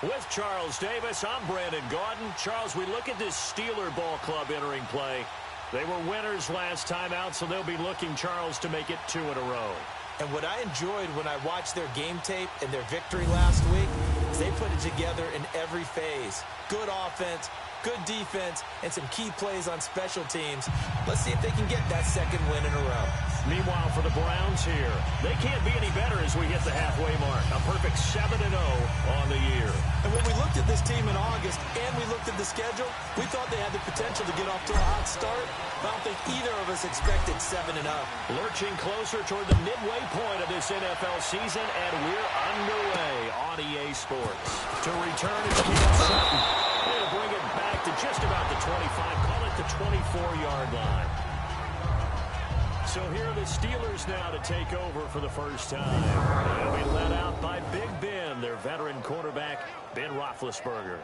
With Charles Davis, I'm Brandon Gaudin. Charles, we look at this Steeler ball club entering play. They were winners last time out, so they'll be looking, Charles, to make it 2 in a row. And what I enjoyed when I watched their game tape and their victory last week is they put it together in every phase. Good offense, good defense, and some key plays on special teams. Let's see if they can get that second win in a row. Meanwhile, for the Browns here, they can't be any better as we hit the halfway mark. A perfect 7-0 on the year. And when we looked at this team in August and we looked at the schedule, we thought they had the potential to get off to a hot start. I don't think either of us expected 7-0. Lurching closer toward the midway point of this NFL season, and we're underway on EA Sports. To return is Keith Sutton. They'll bring it back to just about the 25, call it the 24-yard line. So here are the Steelers now to take over for the first time. They'll be led out by Big Ben, their veteran quarterback, Ben Roethlisberger.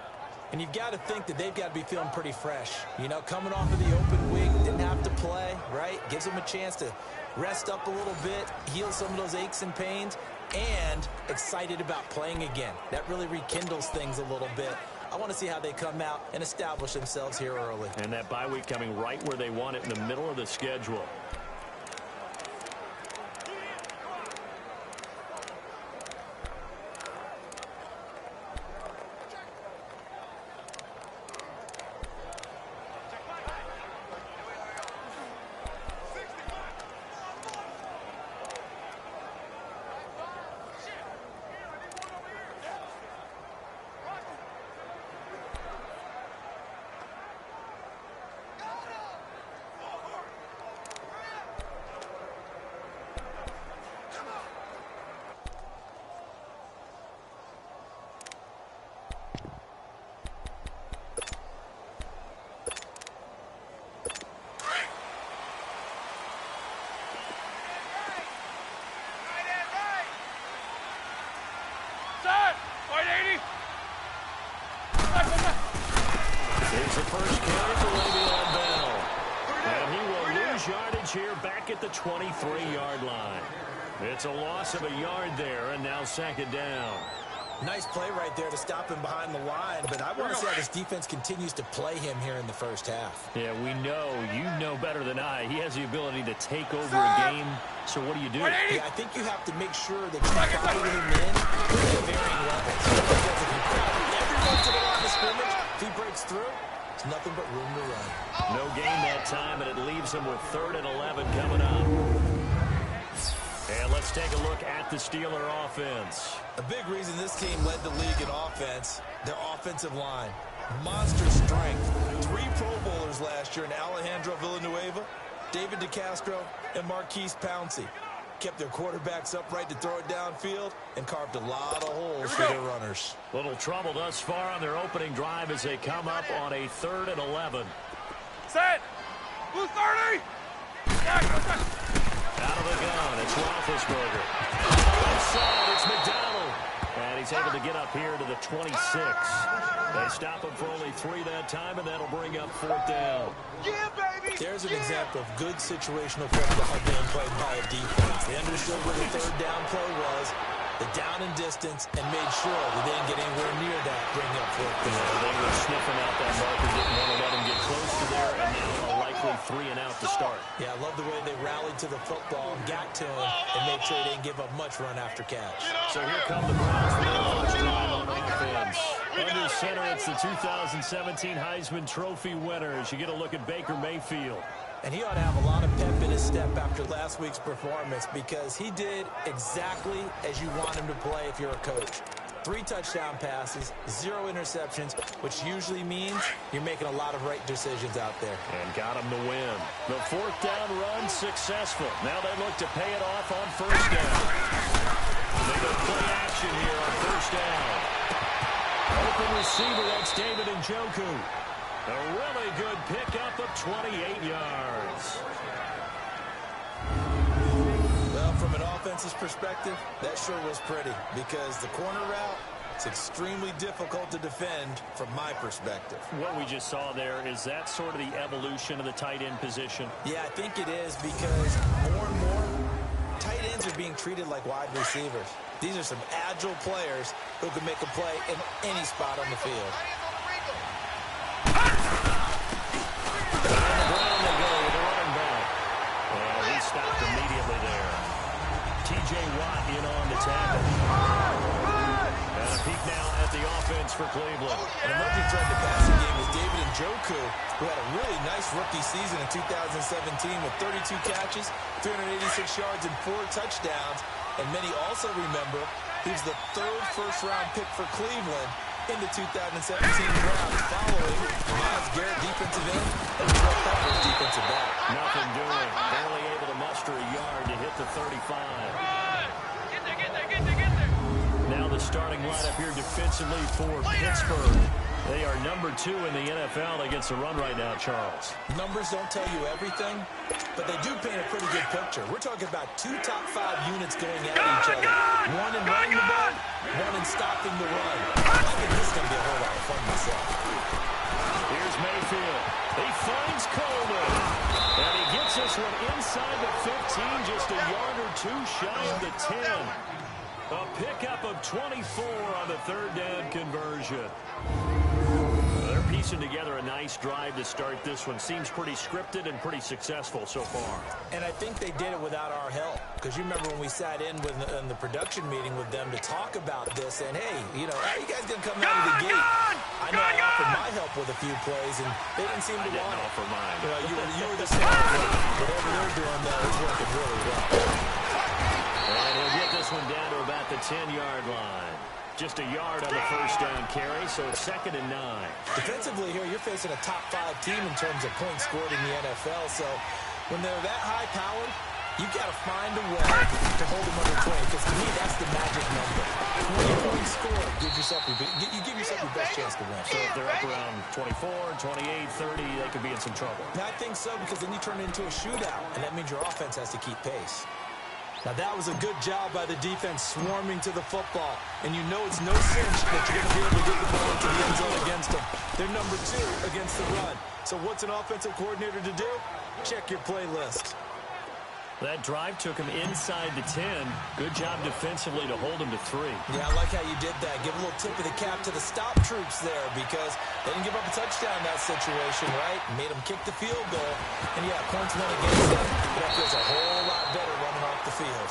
And you've got to think that they've got to be feeling pretty fresh. You know, coming off of the open week, didn't have to play, right? Gives them a chance to rest up a little bit, heal some of those aches and pains, and excited about playing again. That really rekindles things a little bit. I want to see how they come out and establish themselves here early. And that bye week coming right where they want it, in the middle of the schedule. Here's the first carry for Le'Veon Bell. And he will lose yardage here back at the 23-yard line. It's a loss of a yard there, and now 2nd down. Nice play right there to stop him behind the line, but I want to see how this defense continues to play him here in the first half. Yeah, we know. You know better than I. He has the ability to take over a game. So what do you do? Yeah, I think you have to make sure that you follow him in at varying levels. Because if you crowd every once in a while the scrimmage, if he breaks through, it's nothing but room to run. No gain that time, and it leaves him with 3rd and 11 coming up. And let's take a look at the Steeler offense. A big reason this team led the league in offense, their offensive line. Monster strength. 3 Pro Bowlers last year in Alejandro Villanueva, David DeCastro, and Marquise Pouncey. Kept their quarterbacks upright to throw it downfield and carved a lot of holes for their runners. Little trouble thus far on their opening drive as they come up on a 3rd and 11. Set! Blue 30! Out of the gun, it's Roethlisberger. Outside, it's McDonald. And he's able to get up here to the 26. They stop him for only 3 that time, and that'll bring up 4th down. Yeah, baby! There's an example of good situational football being played by a defense. They understood where the 3rd down play was, the down and distance, and made sure they didn't get anywhere near that, bring up 4th down. They were sniffing out that marker, didn't want to let him get close to there, and now a likely 3 and out to start. Yeah, I love the way they rallied to the football and got to him and made sure they didn't give up much run after catch. So here come the Browns for their first drive on offense. Under center, it's the 2017 Heisman Trophy winners. You get a look at Baker Mayfield. And he ought to have a lot of pep in his step after last week's performance because he did exactly as you want him to play if you're a coach. 3 touchdown passes, 0 interceptions, which usually means you're making a lot of right decisions out there. And got him to win. The 4th down run successful. Now they look to pay it off on 1st down. They go play action here on 1st down. Open receiver, that's David Njoku. A really good pickup of 28 yards. Well, from an offense's perspective, that sure was pretty because the corner route, it's extremely difficult to defend from my perspective. What we just saw there, is that sort of the evolution of the tight end position? Yeah, I think it is because more and more tight ends are being treated like wide receivers. These are some agile players who can make a play in any spot on the field. Stopped immediately there. T.J. Watt in on the tackle. And a peek now at the offense for Cleveland. An emerging threat in the passing game is David Njoku, who had a really nice rookie season in 2017 with 32 catches, 386 yards, and 4 touchdowns. And many also remember he was the third first-round pick for Cleveland in the 2017 draft, following Myles Garrett, defensive end, and Joe Peppers, defensive back. Nothing doing. Barely able to muster a yard to hit the 35. Get there. Now the starting lineup here defensively for Pittsburgh. They are number 2 in the NFL against the run right now, Charles. Numbers don't tell you everything, but they do paint a pretty good picture. We're talking about 2 top 5 units going at each other. One in running the ball, one in stopping the run. I think this is going to be a whole lot of fun myself. Here's Mayfield. He finds Coleman. And he gets this one inside the 15, just a yard or 2 shy of the 10. A pickup of 24 on the third down conversion. They're piecing together a nice drive to start this one. Seems pretty scripted and pretty successful so far. And I think they did it without our help. Because you remember when we sat in the production meeting with them to talk about this, and hey, you know, how are you guys going to come out of the gate? I know I offered my help with a few plays, and they didn't seem to want it. Offer mine. You were the same. Whatever they're doing, though, is working really well. And he'll get this one down to about the 10-yard line. Just a yard on the first down carry, so it's 2nd and 9. Defensively here, you're facing a top 5 team in terms of points scored in the NFL, so when they're that high-powered, you've got to find a way to hold them under 20, because to me, that's the magic number. When you point score, you give yourself your best chance to win. So if they're up around 24, 28, 30, they could be in some trouble. I think so, because then you turn it into a shootout, and that means your offense has to keep pace. Now, that was a good job by the defense swarming to the football. And you know it's no cinch that you're going to be able to get the ball into the end zone against them. They're number 2 against the run. So what's an offensive coordinator to do? Check your playlist. That drive took him inside the 10. Good job defensively to hold him to 3. Yeah, I like how you did that. Give a little tip of the cap to the stop troops there, because they didn't give up a touchdown in that situation, right? Made them kick the field goal. And yeah, points went against them, but that feels a whole lot better running off the field.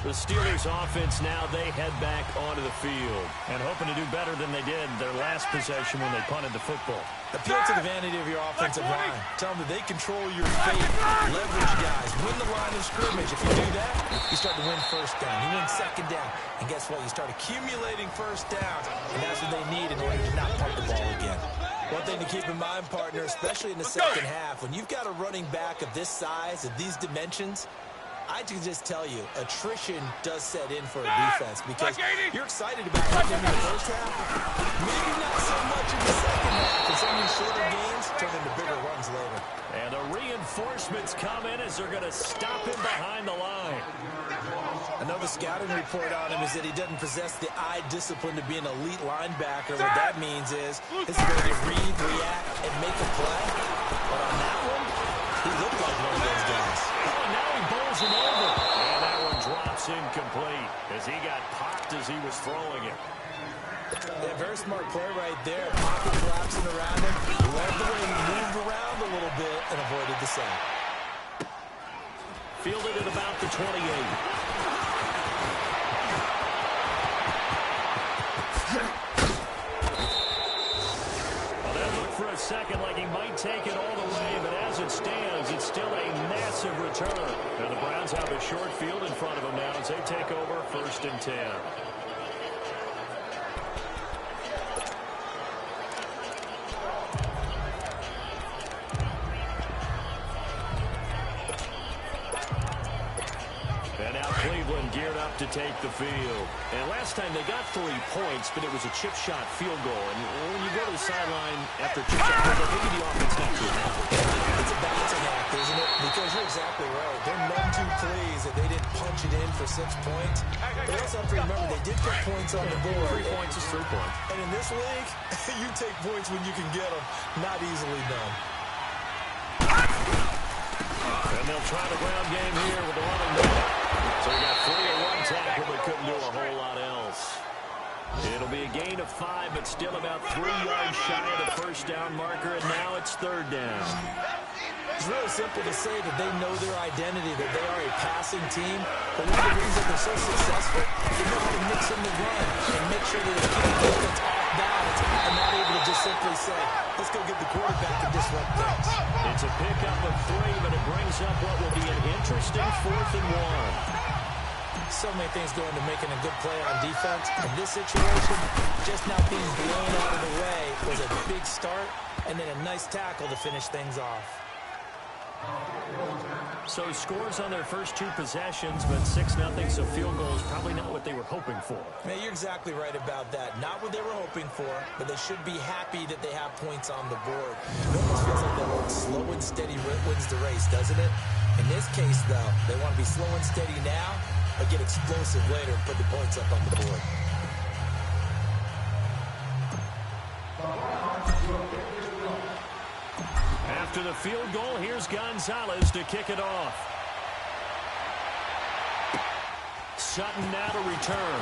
The Steelers offense now, they head back onto the field and hoping to do better than they did their last possession when they punted the football. Appeal to the vanity of your offensive line. Tell them that they control your fate. Leverage guys. Win the line of scrimmage. If you do that, you start to win first down. You win second down. And guess what? You start accumulating first downs. And that's what they need in order to not punt the ball again. One thing to keep in mind, partner, especially in the second half, when you've got a running back of this size, of these dimensions, I can just tell you, attrition does set in for a defense, because you're excited about hitting him in the first half. Maybe not so much in the second half, and some of these shorter games turn into bigger runs later. And the reinforcements come in as they're going to stop him behind the line. Another scouting report on him is that he doesn't possess the eye discipline to be an elite linebacker. What that means is his ability to read, react, and make a play. But on that one, he looked like one of those guys. Him over. And that one drops incomplete as he got popped as he was throwing it. Yeah, very smart play right there. Pocket collapsing around him. Led the way, moved around a little bit, and avoided the sack. Fielded at about the 28. Well, that looked for a second like he might take it all the way, but as it stands, it's still a massive return. Now the Browns have a short field in front of them now as they take over 1st and 10. And now Cleveland geared up to take the field. And last time they got 3 points, but it was a chip shot field goal. And when you go to the sideline after chip shot field goal, maybe the offense not too happy. It's a balancing act, isn't it? Because you're exactly right. They're none too pleased that they didn't punch it in for 6 points. They also have to remember they did put points on the board. 3 points is 3 points. And in this league, you take points when you can get them. Not easily done. And they'll try the ground game here with the running back. So he got 3 in one tackle, but couldn't do a whole lot else. It'll be a gain of 5, but still about 3 yards shy of the first down marker, and now it's 3rd down. It's really simple to say that they know their identity, that they are a passing team. But one of the reasons they're so successful, they know how to mix in the run and make sure that they keep the defense off balance and not able to just simply say, let's go get the quarterback and disrupt things. It's a pickup of 3, but it brings up what will be an interesting 4th and 1. So many things go into making a good play on defense. In this situation, just now being blown out of the way was a big start, and then a nice tackle to finish things off. So scores on their first 2 possessions, but 6-0, so field goal is probably not what they were hoping for. Man, you're exactly right about that. Not what they were hoping for, but they should be happy that they have points on the board. It almost feels like that old slow and steady wins the race, doesn't it? In this case, though, they want to be slow and steady now, but get explosive later and put the points up on the board. After the field goal, here's Gonzalez to kick it off. Sutton now to return.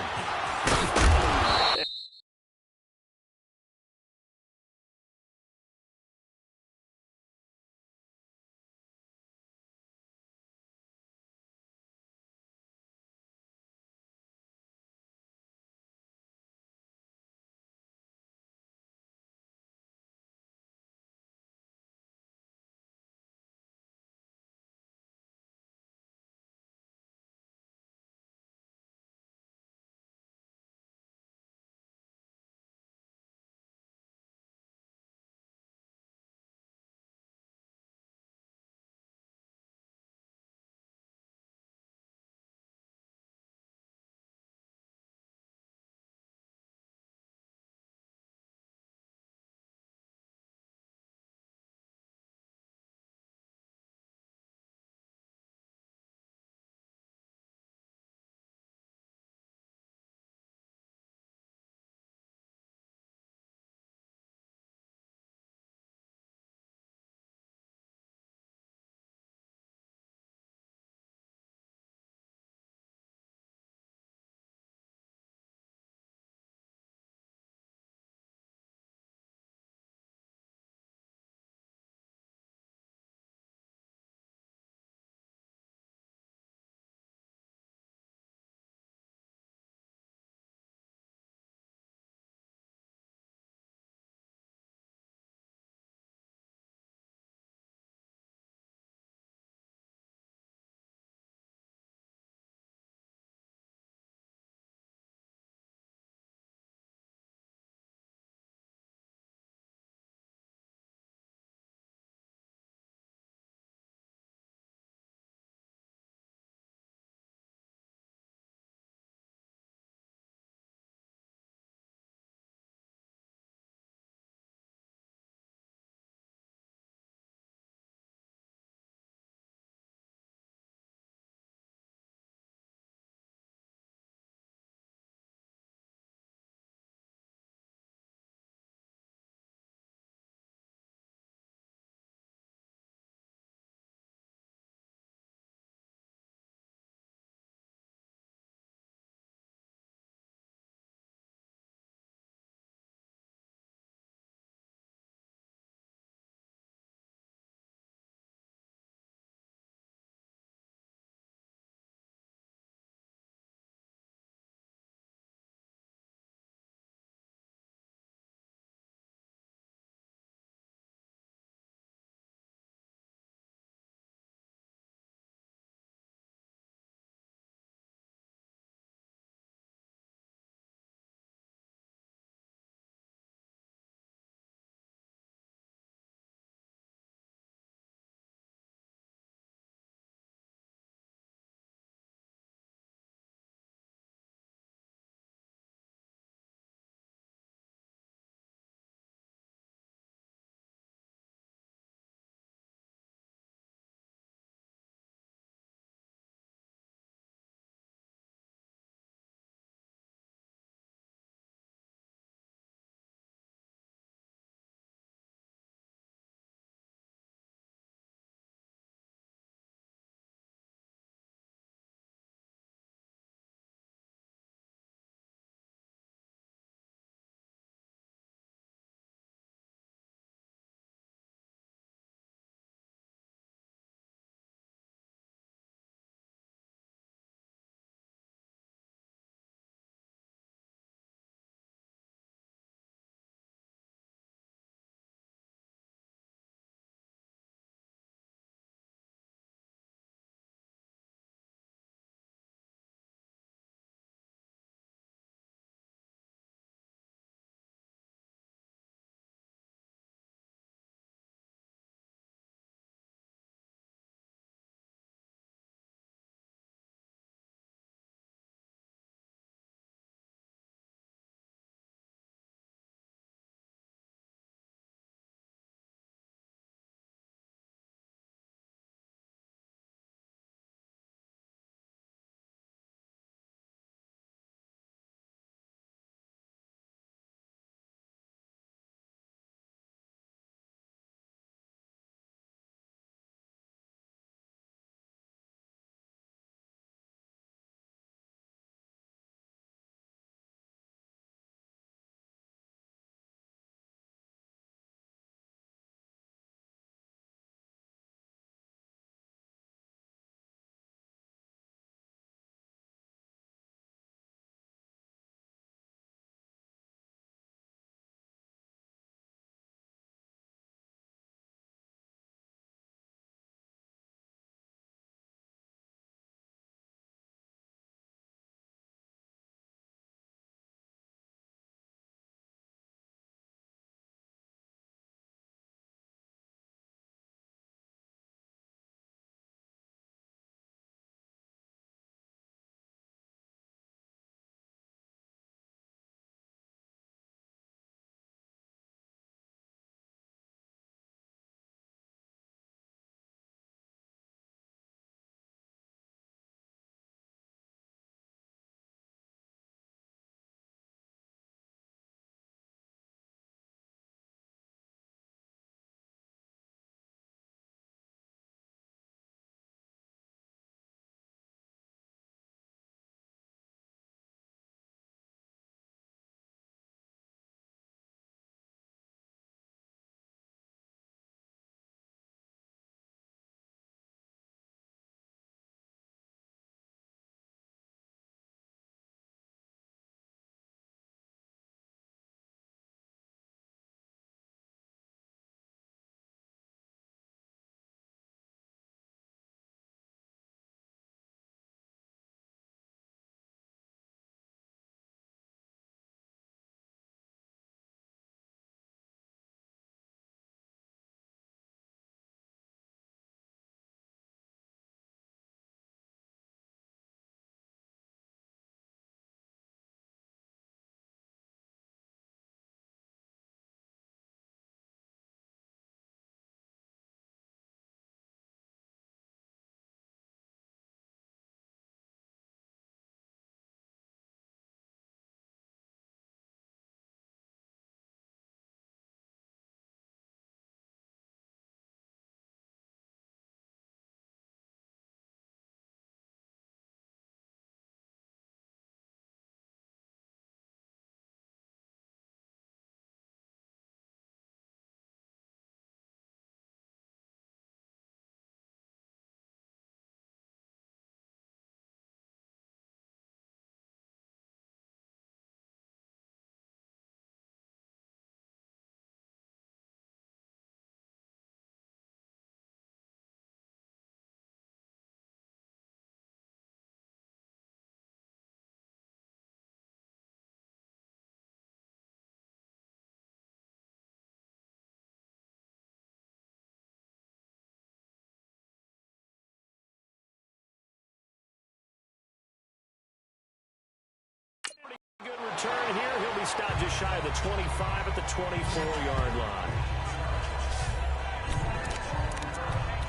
return here. He'll be stopped just shy of the 25 at the 24-yard line.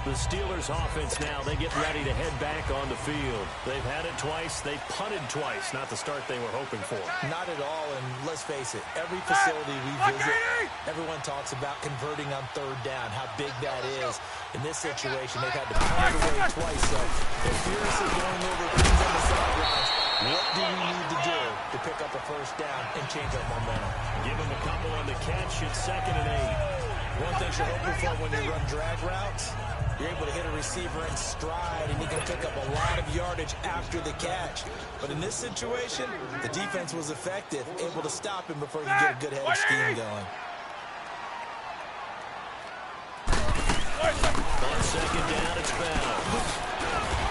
The Steelers offense now, they get ready to head back on the field. They've had it twice. They punted twice. Not the start they were hoping for. Not at all, and let's face it, every facility we visit, everyone talks about converting on third down, how big that is. In this situation, they've had to punt it away twice, so they're furiously going over things on the sidelines. What do we need to do to pick up a first down and change our momentum? Give him a couple on the catch. It's 2nd and 8. One thing you're hoping for when you run drag routes, you're able to hit a receiver in stride, and he can pick up a lot of yardage after the catch. But in this situation, the defense was effective, able to stop him before he could get a good head scheme going. On 2nd down, it's Bell.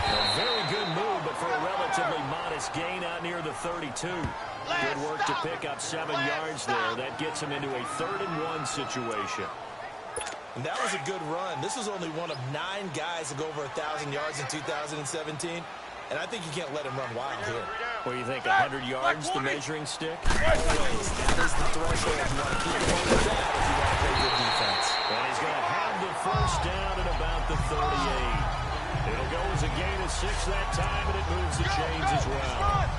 A very good move, but for a relatively modest gain out near the 32. Good work to pick up 7 yards there. That gets him into a 3rd and 1 situation. And that was a good run. This was only one of 9 guys to go over 1,000 yards in 2017. And I think you can't let him run wild here. What do you think, 100 yards, the measuring stick? Always. That is the threshold. You want to keep him under that if you want to play good defense. And he's going to have the first down at about the 38. It'll go as a gain of 6 that time, and it moves the chains as well.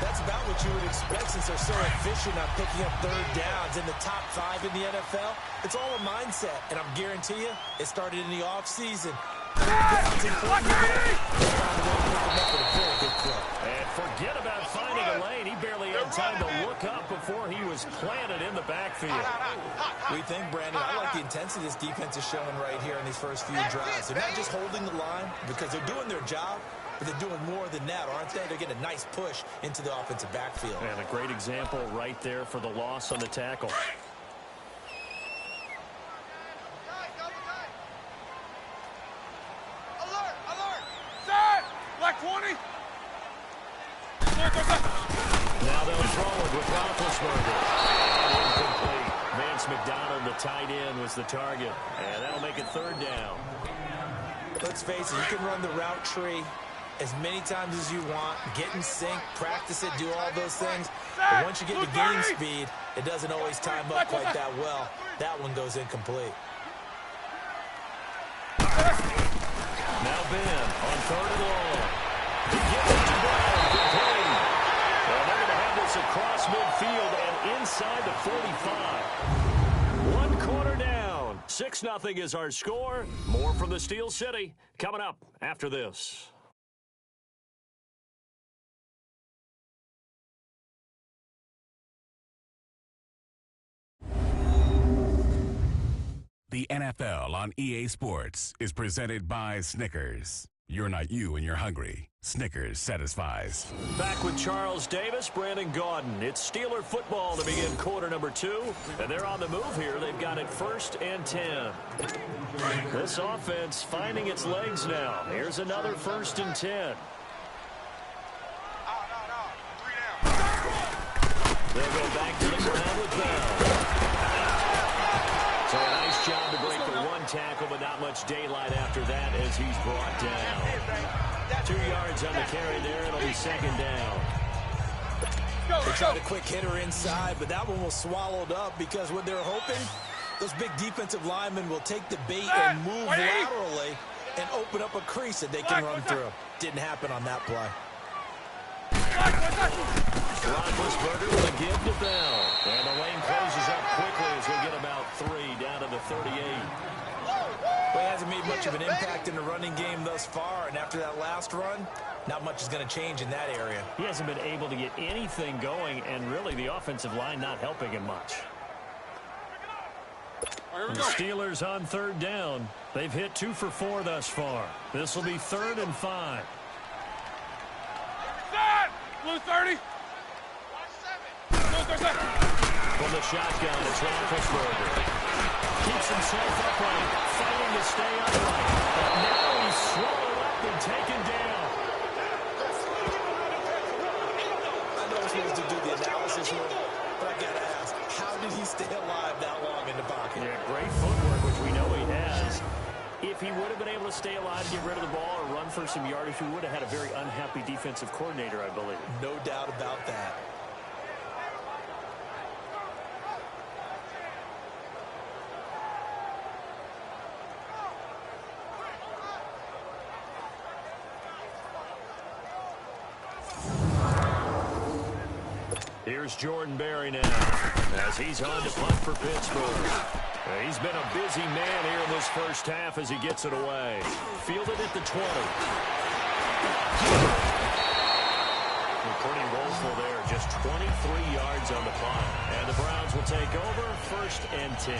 That's about what you would expect since they're so efficient on picking up third downs in the top 5 in the NFL. It's all a mindset, and I'm guarantee you, it started in the offseason. And forget about finding a lane. He barely had time to look up before he was planted in the backfield. We think, Brandon, I like the intensity this defense is showing right here in these first few drives. They're not just holding the line because they're doing their job, but they're doing more than that, aren't they? They're getting a nice push into the offensive backfield. And a great example right there for the loss on the tackle. Black 20. Now they'll throw it with Roethlisberger. Incomplete. Vance McDonald, the tight end, was the target. And that'll make it 3rd down. Let's face it, you can run the route tree as many times as you want, get in sync, practice it, do all those things. But once you get to game speed, it doesn't always time up quite that well. That one goes incomplete. Now Ben on 3rd and long. He gets it to Brown. Complete. And they're going to have this across midfield and inside the 45. 1 quarter down. 6-0 is our score. More from the Steel City coming up after this. The NFL on EA Sports is presented by Snickers. You're not you when you're hungry. Snickers satisfies. Back with Charles Davis, Brandon Gaudin. It's Steeler football to begin quarter number 2. And they're on the move here. They've got it 1st and 10. This offense finding its legs now. Here's another 1st and 10. They'll go back to the ground with Bell. So a nice job to break the 1 tackle, but not much daylight after that as he's brought down. 2 yards on the carry there. It'll be 2nd down. They tried a quick hitter inside, but that one was swallowed up because what they're hoping, those big defensive linemen will take the bait and move laterally and open up a crease that they can run through. Didn't happen on that play. Roethlisberger with a give to Bell. And the lane closes up quickly as we get about 3 down to the 38. Well, he hasn't made much of an impact in the running game thus far, and after that last run, not much is going to change in that area. He hasn't been able to get anything going, and really the offensive line not helping him much. The Steelers on 3rd down. They've hit 2 for 4 thus far. This will be 3rd and 5. Blue 30. From the shotgun, it's Roethlisberger. Keeps himself upright, fighting to stay upright. But now he's swallowed up and taken down. I know we're supposed to do the analysis here, but I got to ask, how did he stay alive that long in the pocket? Yeah, great footwork, which we know he has. If he would have been able to stay alive, get rid of the ball, or run for some yardage, we would have had a very unhappy defensive coordinator, I believe. No doubt about that. Here's Jordan Berry now as he's on to punt for Pittsburgh. He's been a busy man here in this first half as he gets it away. Fielded at the 20. Pretty woeful there, just 23 yards on the punt. And the Browns will take over, 1st and 10.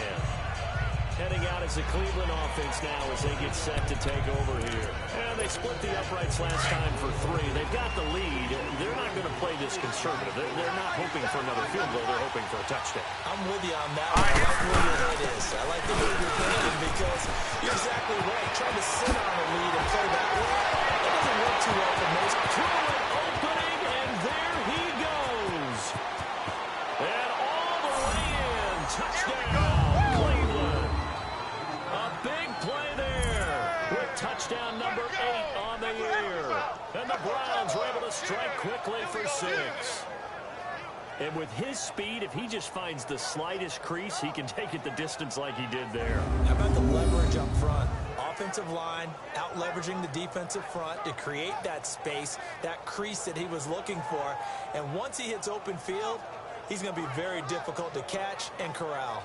Heading out as the Cleveland offense now as they get set to take over here. And they split the uprights last time for 3. They've got the lead. They're not going to play this conservative. They're not hoping for another field goal. They're hoping for a touchdown. I'm with you on that one. I like where your head is. I like the way you're thinking because you're exactly right. Trying to sit on a lead and play that way, it doesn't work too well for most. Throw it opening, and there he goes. And all the way in. Touchdown, Cleveland. A big play there with touchdown number 8 on the year. And the Browns were able to strike quickly for 6. And with his speed, if he just finds the slightest crease, he can take it the distance like he did there. How about the leverage up front? Offensive line out leveraging the defensive front to create that space, that crease that he was looking for. And once he hits open field, he's going to be very difficult to catch and corral.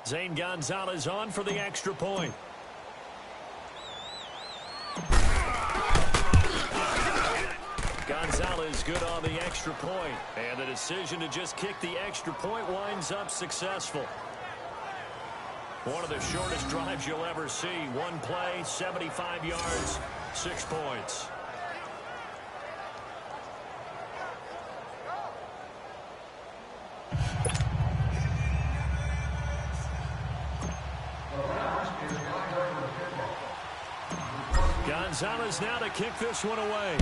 Zane Gonzalez on for the extra point. Gonzalez good on the extra point. And the decision to just kick the extra point winds up successful. One of the shortest drives you'll ever see. One play, 75 yards, 6 points. Gonzalez now to kick this one away.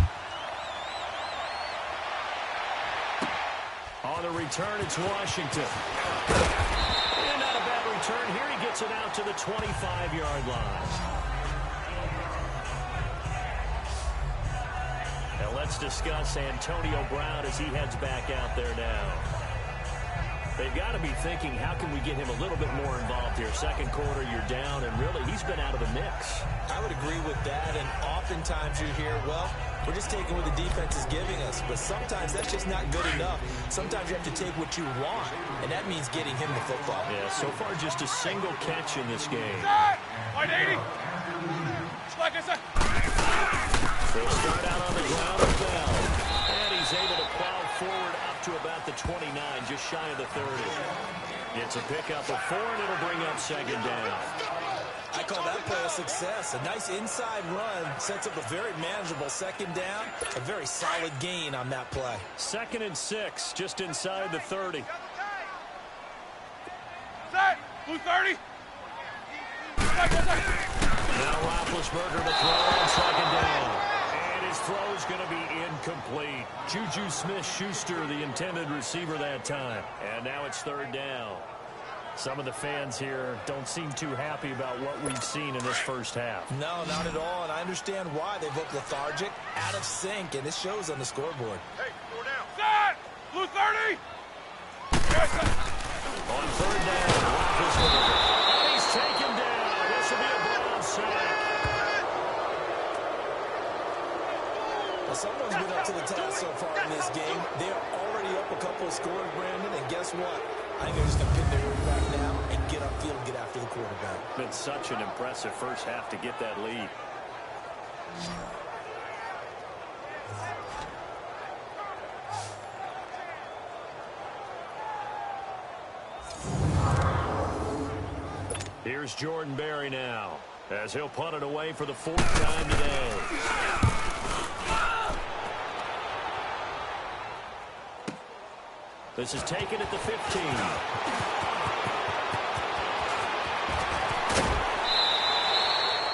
On the return, it's Washington. And not a bad return here. He gets it out to the 25-yard line. Now let's discuss Antonio Brown as he heads back out there now. They've got to be thinking, how can we get him a little bit more involved here? Second quarter, you're down, and really, he's been out of the mix. I would agree with that, and oftentimes you hear, well, we're just taking what the defense is giving us, but sometimes that's just not good enough. Sometimes you have to take what you want, and that means getting him the football. Yeah, so far just a single catch in this game. Wide 80. Like I said. They'll start out on the ground with Bell, and he's able to plow forward up to about the 29, just shy of the 30. It's a pickup of 4, and it'll bring up second down. I call that play a success. A nice inside run sets up a very manageable second down. A very solid gain on that play. 2nd and 6, just inside the 30. Set. Blue 30. Now Roethlisberger to throw on second down. And his throw is going to be incomplete. Juju Smith-Schuster, the intended receiver that time. And now it's 3rd down. Some of the fans here don't seem too happy about what we've seen in this first half. No, not at all, and I understand why. They look lethargic, out of sync, and it shows on the scoreboard. Hey, 4 down. Set. Blue 30. Yes, sir. On 3rd down, Roethlisberger. And he's taken down. This will be a Brown sack. Well, someone's been up to the task so far in this game. They're already up a couple of scores, Brandon, and guess what? I think they're just going to pin their ear back now and get upfield and get after the quarterback. Been such an impressive first half to get that lead. Here's Jordan Berry now, as he'll punt it away for the 4th time today. This is taken at the 15.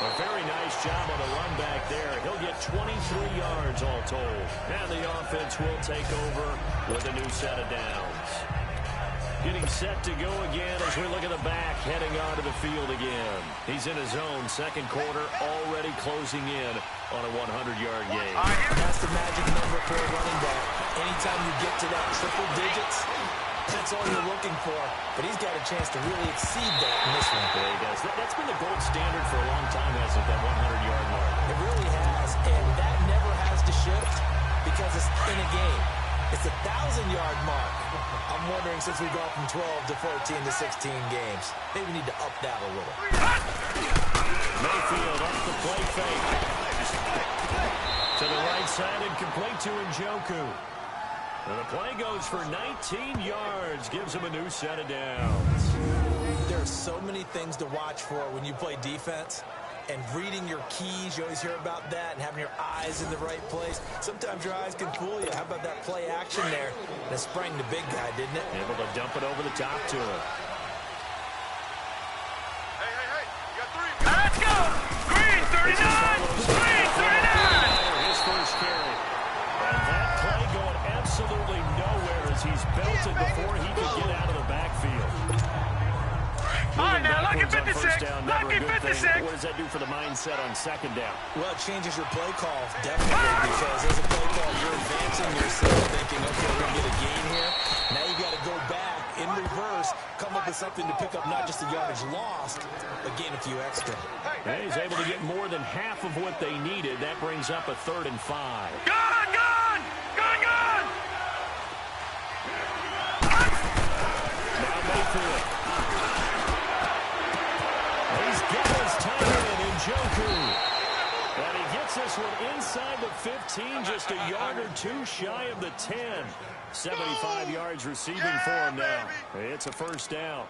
A very nice Nice job on the run back there. He'll get 23 yards all told. And the offense will take over with a new set of downs. Getting set to go again as we look at the back, heading onto the field again. He's in his own second quarter, already closing in on a 100-yard game. That's the magic number for a running back. Anytime you get to that triple digits, that's all you're looking for. But he's got a chance to really exceed that in this one. Yeah, he does. That's been the gold standard for a long time, hasn't it, that 100-yard mark? It really has, and that never has to shift because it's in a game. It's a 1,000-yard mark. I'm wondering, since we've gone from 12 to 14 to 16 games, maybe we need to up that a little. Mayfield up the play fake. To the right side and complete to Njoku. And the play goes for 19 yards. Gives him a new set of downs. There are so many things to watch for when you play defense. And reading your keys, you always hear about that, and having your eyes in the right place. Sometimes your eyes can fool you. How about that play action there? That sprang the big guy, didn't it? Able to dump it over the top to him. Hey, you got three. Let's go! Green, 39! Green, 39! His first carry. And that play going absolutely nowhere as he's belted before he could get out of the backfield. All right, now, lucky 56. Down, Lucky 56. What does that do for the mindset on second down? Well, it changes your play call, definitely, because as a play call, you're advancing yourself, thinking, okay, we're going to get a gain here. Now you got to go back in reverse, come up with something to pick up not just the yardage lost, but gain a few extra. And he's able to get more than half of what they needed. That brings up a 3rd and 5. Gone! Now Mayfield. He's got his time in Njoku. And he gets this one inside the 15, just a yard or two shy of the 10. 75 yards receiving for him now. It's a first down.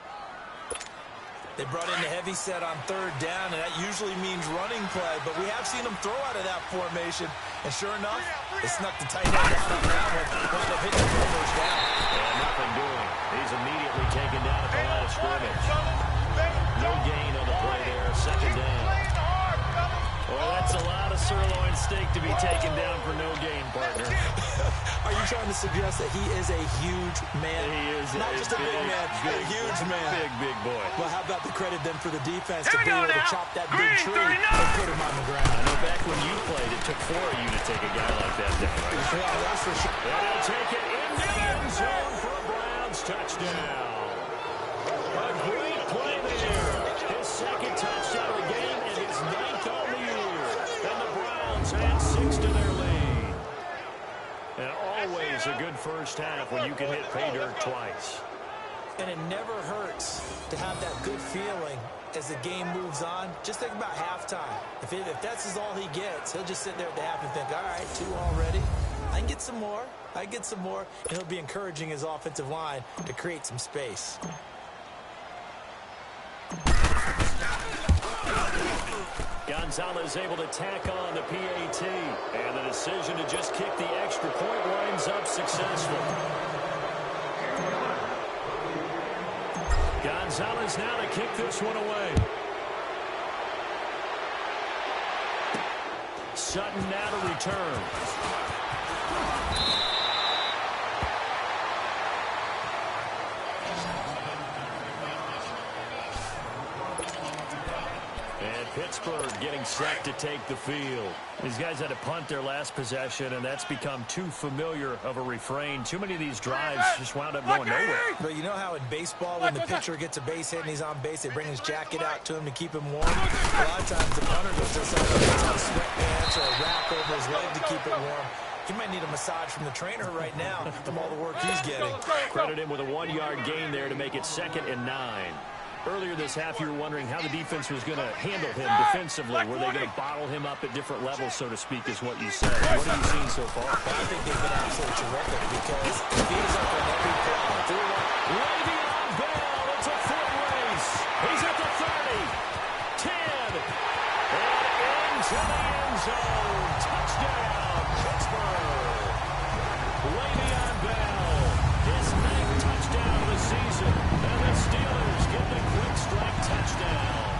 They brought in the heavy set on 3rd down, and that usually means running play, but we have seen them throw out of that formation. And sure enough, they snuck the tight end down on that one. Wound up hitting the first down. And nothing doing. He's immediately taken down at the line of scrimmage. No gain on the play there. 2nd down. Well, that's a lot of sirloin steak to be taken down for no gain, partner. Are you trying to suggest that he is a huge man? He is. Not just a big man, a huge man. Big boy. Well, how about the credit then for the defense Here to be able to now. chop that Green, big tree 39. and put him on the ground? I know back when you played, it took 4 of you to take a guy like that down, right? Yeah, that's for sure. And he'll take it in the end zone for a Browns touchdown. A great play there. His 2nd touchdown of the game and his 9th on the year. And the Browns add 6 to their lead. And always a good first half when you can hit pay dirt twice. And it never hurts to have that good feeling as the game moves on. Just think about halftime. If that's all he gets, he'll just sit there at the half and think, all right, 2 already. I can get some more. And he'll be encouraging his offensive line to create some space. Gonzalez able to tack on the PAT. And the decision to just kick the extra point winds up successful. Gonzalez now to kick this one away. Sutton now to return. And Pittsburgh getting set to take the field. These guys had to punt their last possession, and that's become too familiar of a refrain. Too many of these drives just wound up going nowhere. But you know how in baseball, when the pitcher gets a base hit and he's on base, they bring his jacket out to him to keep him warm? A lot of times the punter goes to something like sweatpants or a wrap over his leg to keep it warm. He might need a massage from the trainer right now from all the work he's getting. Credit him with a 1-yard gain there to make it 2nd and 9. Earlier this half, you were wondering how the defense was going to handle him defensively. Were they going to bottle him up at different levels, so to speak, is what you said. What have you seen so far? Well, I think they've been absolutely terrific because it feels like on every play. Le'Veon Bell, it's a foot race. He's at the 30, 10, and into the end zone. Touchdown, Pittsburgh. Le'Veon Bell, his 9th touchdown of the season, and the Steelers get the quick strike touchdown.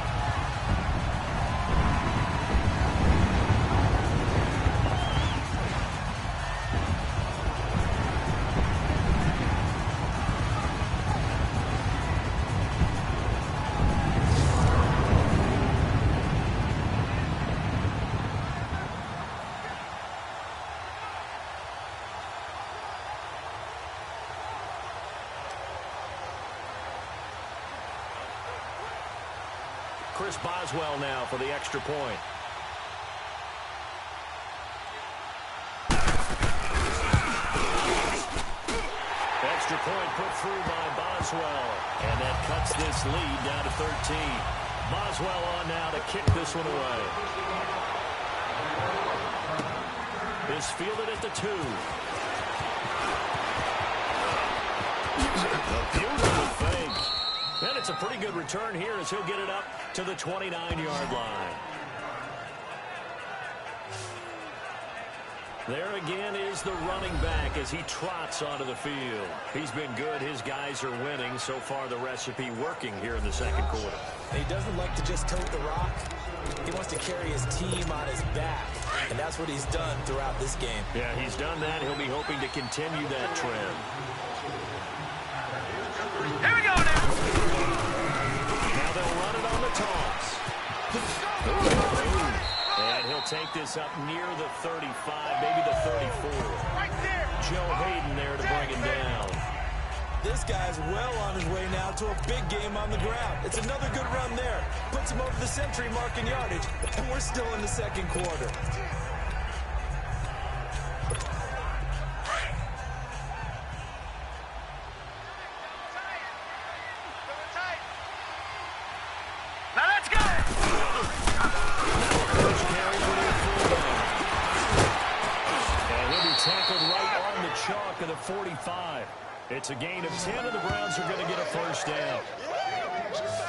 Chris Boswell now for the extra point. Extra point put through by Boswell. And that cuts this lead down to 13. Boswell on now to kick this one away. Is fielded at the 2. A beautiful fake. And it's a pretty good return here as he'll get it up to the 29-yard line. There again is the running back as he trots onto the field. He's been good. His guys are winning. So far, the recipe working here in the second quarter. He doesn't like to just tote the rock. He wants to carry his team on his back, and that's what he's done throughout this game. Yeah, he's done that. He'll be hoping to continue that trend. Here we go now. Now they'll run it on the toss. And he'll take this up near the 35, maybe the 34. Right there. Joe Hayden there to bring him down. This guy's well on his way now to a big game on the ground. It's another good run there. Puts him over the century mark in yardage, and we're still in the second quarter. Now let's go. And he'll be tackled right on the chalk of the 45. It's a gain of 10, and the Browns are going to get a first down.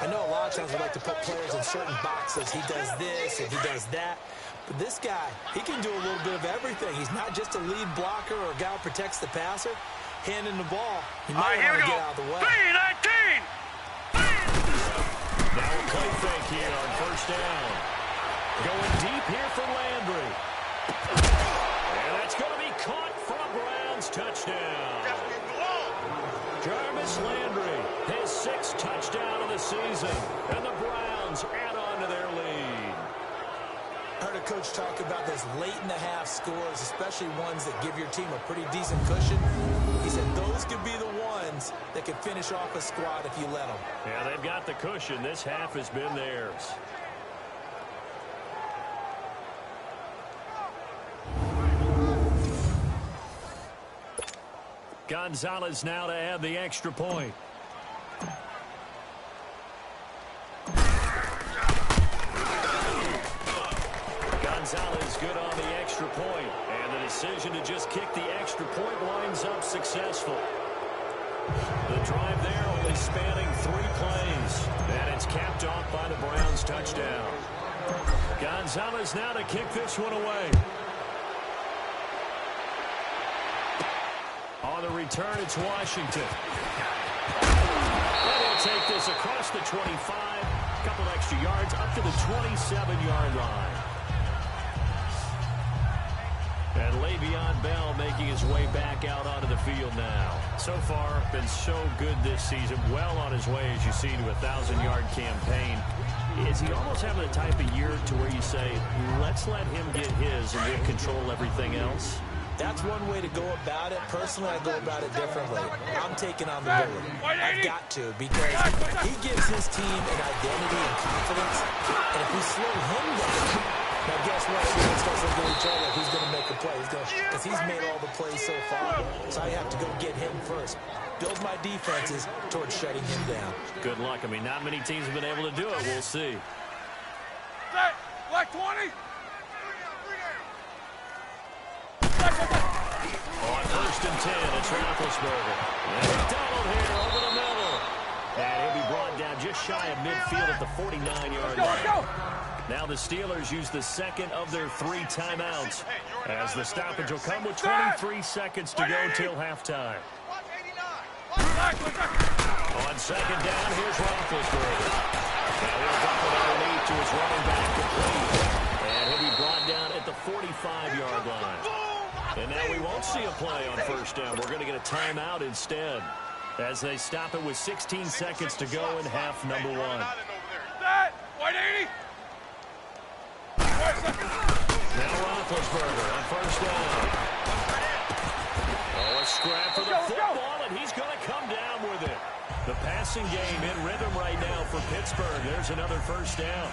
I know a lot of times we like to put players in certain boxes. He does this and he does that. But this guy, he can do a little bit of everything. He's not just a lead blocker or a guy who protects the passer. Handing the ball, he might want to get out of the way. 3-19. Now a play fake here on first down. Going deep here for Landry. And that's going to be caught for a Browns touchdown. Jarvis Landry, his 6th touchdown of the season. And the Browns add on to their lead. I heard a coach talk about those late-in-the-half scores, especially ones that give your team a pretty decent cushion. He said those could be the ones that could finish off a squad if you let them. Yeah, they've got the cushion. This half has been theirs. Gonzalez now to add the extra point. Gonzalez good on the extra point, and the decision to just kick the extra point winds up successful. The drive there only spanning 3 plays, and it's capped off by the Browns touchdown. Gonzalez now to kick this one away. On the return, it's Washington. And he'll take this across the 25, a couple extra yards, up to the 27-yard line. And Le'Veon Bell making his way back out onto the field now. So far, been so good this season. Well on his way, as you see, to a 1,000-yard campaign. Is he almost having the type of year to where you say, let's let him get his and we'll control everything else? That's one way to go about it. Personally, I go about it differently. I'm taking on the bully. I've got to, because he gives his team an identity and confidence. And if we slow him down, now guess what? Everyone starts looking at each other. Who's going to make a play? Because he's made all the plays so far. So I have to go get him first. Build my defenses towards shutting him down. Good luck. I mean, not many teams have been able to do it. We'll see. Like 20. On first and 10, it's Roethlisberger. And McDonald here over the middle. And he'll be brought down just shy of midfield at the 49-yard line. Now the Steelers use the second of their 3 timeouts, as the stoppage will come with 23 seconds to go till halftime. On second down, here's Roethlisberger. Now he'll drop it underneath to his running back complete. And he'll be brought down at the 45-yard line. And now we won't see a play on first down. We're going to get a timeout instead, as they stop it with 16 seconds to go in half number 1. White 80. Now Roethlisberger on first down. Oh, a scrap for the football, and he's going to come down with it. The pass passing game in rhythm right now for Pittsburgh. There's another first down.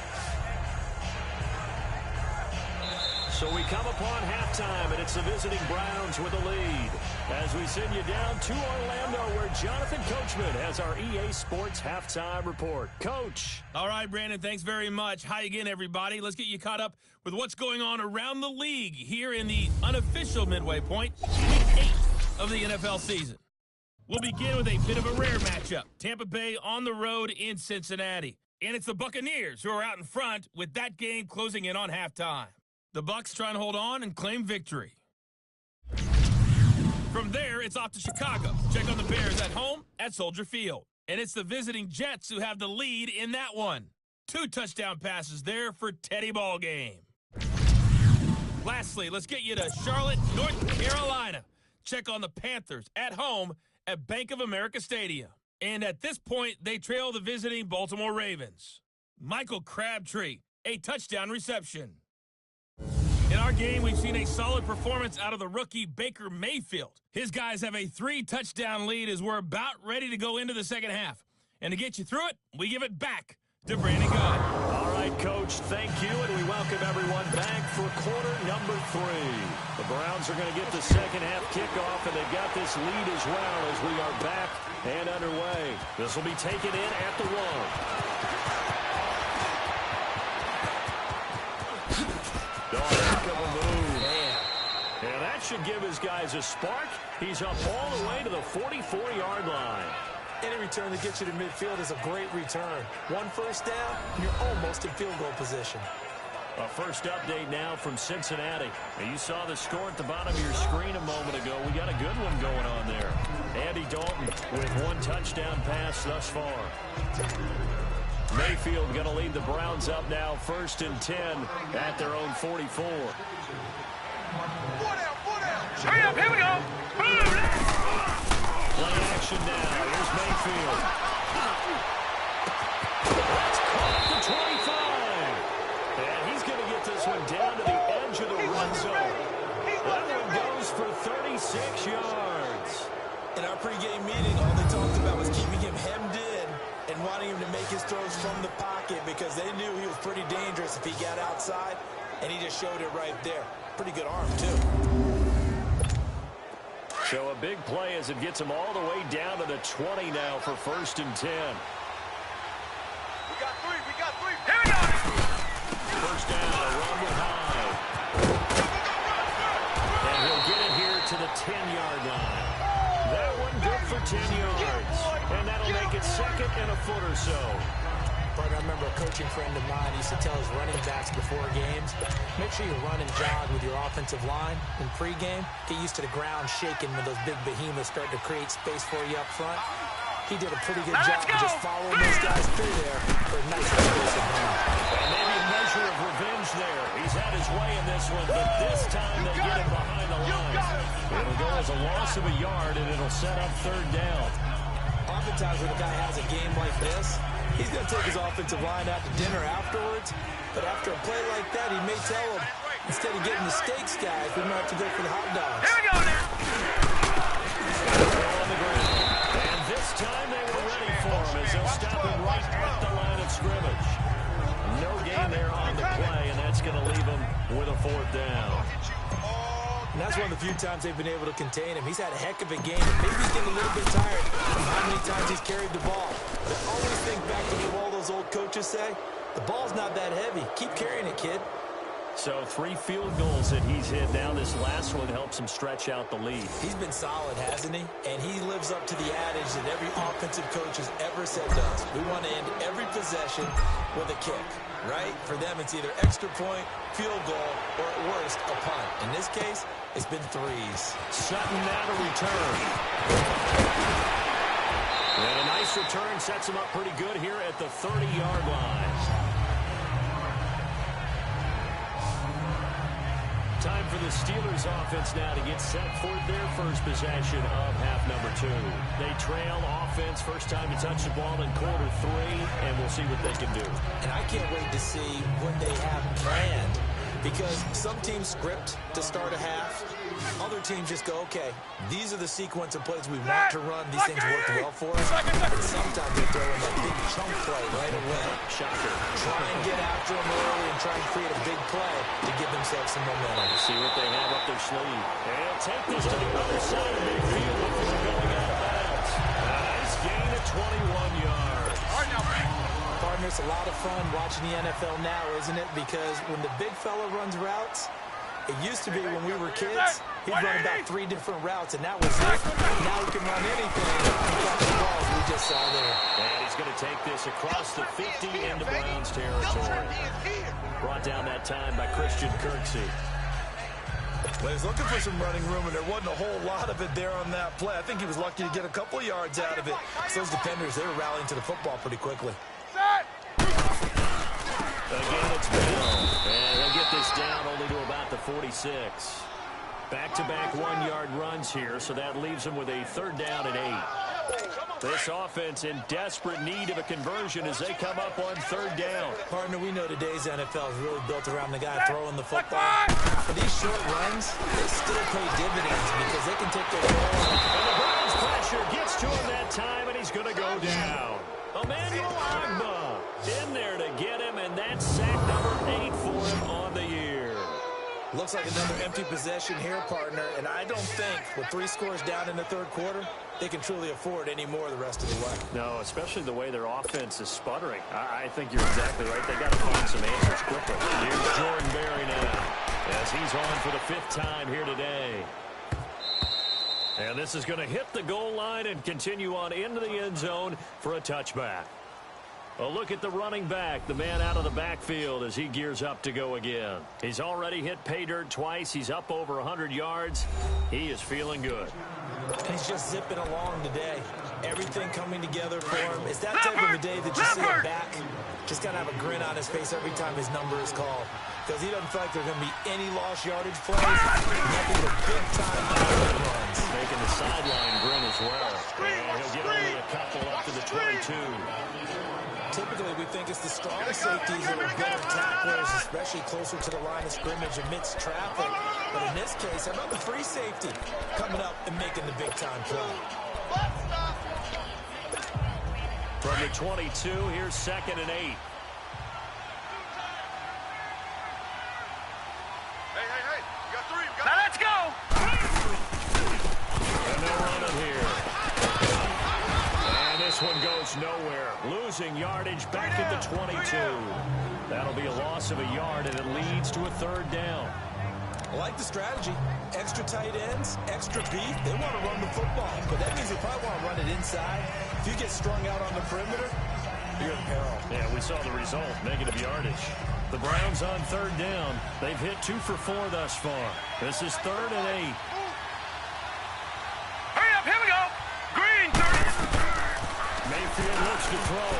So we come upon halftime, and it's the visiting Browns with a lead. As we send you down to Orlando, where Jonathan Coachman has our EA Sports halftime report. Coach. All right, Brandon, thanks very much. Hi again, everybody. Let's get you caught up with what's going on around the league here in the unofficial midway point, week 8 of the NFL season. We'll begin with a bit of a rare matchup. Tampa Bay on the road in Cincinnati. And it's the Buccaneers who are out in front with that game closing in on halftime. The Bucs try and hold on and claim victory. From there, it's off to Chicago. Check on the Bears at home at Soldier Field. And it's the visiting Jets who have the lead in that one. 2 touchdown passes there for Teddy Ballgame. Lastly, let's get you to Charlotte, North Carolina. Check on the Panthers at home at Bank of America Stadium. And at this point, they trail the visiting Baltimore Ravens. Michael Crabtree, a touchdown reception. In our game, we've seen a solid performance out of the rookie Baker Mayfield. His guys have a 3-touchdown lead as we're about ready to go into the second half. And to get you through it, we give it back to Brandon Gaudin. All right, Coach, thank you, and we welcome everyone back for quarter number 3. The Browns are going to get the second half kickoff, and they've got this lead as well as we are back and underway. This will be taken in at the 1. Heck of a move. And that should give his guys a spark. He's up all the way to the 44-yard line. Any return that gets you to midfield is a great return. 1 first down, you're almost in field goal position. A first update now from Cincinnati. And you saw the score at the bottom of your screen a moment ago. We got a good one going on there. Andy Dalton with 1 touchdown pass thus far. Mayfield going to lead the Browns up now, 1st and 10 at their own 44. Hurry up, here we go. Play action now. Here's Mayfield. That's caught at the 25. And he's going to get this one down to the edge of the run zone. That one goes for 36 yards. In our pregame meeting, all they talked about was keeping him hemmed in and wanting him to make his throws from the pocket because they knew he was pretty dangerous if he got outside, and he just showed it right there. Pretty good arm, too. So a big play as it gets him all the way down to the 20 now for 1st and 10. We got 3. Here we go. First down, a run with Hyde. And he'll get it here to the 10-yard line. That one good for 10 yards. And that'll make it 2nd and a foot or so. Partner, I remember a coaching friend of mine used to tell his running backs before games, make sure you run and jog with your offensive line in pregame. Get used to the ground shaking when those big behemoths start to create space for you up front. He did a pretty good job of just following those guys through there for a nice explosive run. And maybe a measure of revenge there. He's had his way in this one, but this time they get him behind the lines. It'll go as a loss of a yard, and it'll set up 3rd down. Oftentimes when a guy has a game like this, he's going to take his offensive line out to dinner afterwards. But after a play like that, he may tell them, instead of getting the steaks, guys, we might have to go for the hot dogs. Here we go now. On the ground. And this time they were ready for him as they'll stop him right at the line of scrimmage. No gain there on the play, and that's going to leave him with a 4th down. And that's one of the few times they've been able to contain him. He's had a heck of a game. Maybe he's getting a little bit tired from how many times he's carried the ball. But always think back to what all those old coaches say. The ball's not that heavy. Keep carrying it, kid. So 3 field goals that he's hit now. This last one helps him stretch out the lead. He's been solid, hasn't he? And he lives up to the adage that every offensive coach has ever said to us. We want to end every possession with a kick, right? For them, it's either extra point, field goal, or at worst, a punt. In this case, it's been 3s. Sutton now to return. And a nice return sets him up pretty good here at the 30-yard line. Time for the Steelers offense now to get set for their first possession of half number 2. They trail offense, first time to touch the ball in quarter 3, and we'll see what they can do. And I can't wait to see what they have planned because some teams script to start a half. Other teams just go, okay, these are the sequence of plays we want to run. These things work well for us. And sometimes they throw in that big chunk play right away. Shocker. Try and get after them early and try and create a big play to give themselves some momentum. See what they have up their sleeve. And take this to the other side of midfield before going out of bounds. Nice gain of 21 yards. Partner, it's a lot of fun watching the NFL now, isn't it? Because when the big fella runs routes, it used to be when we were kids, he'd run about 3 different routes, and that was it. Now he can run anything. He got the balls we just saw there. And he's going to take this across the 50 into Browns territory. Brought down that time by Christian Kirksey. Well, he's looking for some running room, and there wasn't a whole lot of it there on that play. I think he was lucky to get a couple of yards out of it. So those defenders, they were rallying to the football pretty quickly. Again, it's Bill. And they'll get this down only to about the 46. Back-to-back 1-yard runs here, so that leaves them with a 3rd down and 8. This offense in desperate need of a conversion as they come up on 3rd down. Partner, we know today's NFL is really built around the guy throwing the football. For these short runs, they still pay dividends because they can take their ball. And the Browns pressure gets to him that time, and he's going to go down. Emmanuel Agba in there to get him, and that's sack number 8 for him on the year. Looks like another empty possession here, partner, and I don't think with 3 scores down in the 3rd quarter, they can truly afford any more the rest of the way. No, especially the way their offense is sputtering. I think you're exactly right. They got to find some answers quickly. Here's Jordan Berry now as he's on for the 5th time here today. And this is going to hit the goal line and continue on into the end zone for a touchback. A look at the running back, the man out of the backfield as he gears up to go again. He's already hit pay dirt twice. He's up over 100 yards. He is feeling good. He's just zipping along today. Everything coming together for him. It's that type of a day that you see him back. Just got to have a grin on his face every time his number is called. Because he doesn't feel like there's going to be any lost yardage plays. Nothing but big-time runs. Making the sideline grin as well. And he'll get only a couple up to the 22. Typically, we think it's the strong safeties that are better tacklers, especially closer to the line of scrimmage amidst traffic. But in this case, how about the free safety coming up and making the big-time play? From the 22, here's 2nd and 8. Now let's go! And they're running here. And this one goes nowhere. Losing yardage back at the 22. That'll be a loss of a yard, and it leads to a 3rd down. I like the strategy. Extra tight ends, extra beef. They want to run the football, but that means they probably want to run it inside. If you get strung out on the perimeter, you're in peril. Yeah, we saw the result, negative yardage. The Browns on 3rd down. They've hit 2 for 4 thus far. This is 3rd and 8. Hurry up, here we go! Green, 30! Mayfield looks to throw.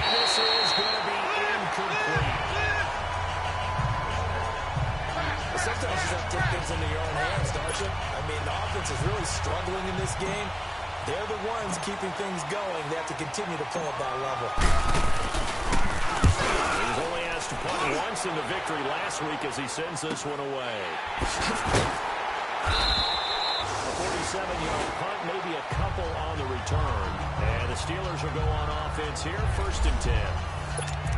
And this is going to be incomplete. Well, sometimes you just have to take things into your own hands, don't you? I mean, the offense is really struggling in this game. They're the ones keeping things going. They have to continue to play at that level. He was only asked to punt once in the victory last week as he sends this one away. A 47-yard punt, maybe a couple on the return. And the Steelers will go on offense here, 1st and 10.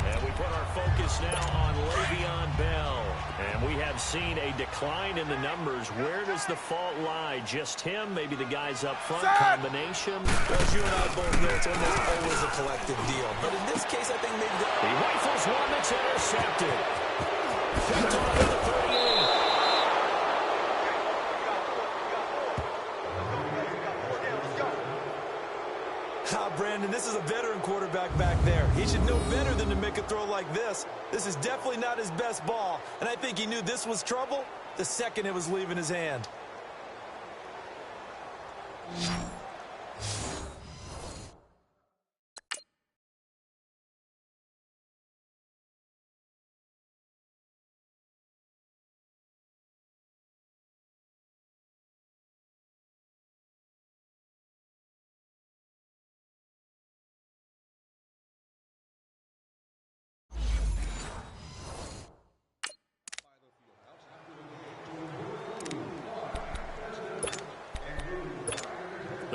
And we put our focus now on Le'Veon Bell. And we have seen a decline in the numbers. Where does the fault lie? Just him? Maybe the guys up front? Combination? Well, as you and I both know, it's almost always a collective deal. But in this case, I think maybe He rifles one that's intercepted. Picked off at the 38. Brandon, this is a veteran quarterback back there. He should know better than to make a throw like this. This is definitely not his best ball, and I think he knew this was trouble the second it was leaving his hand.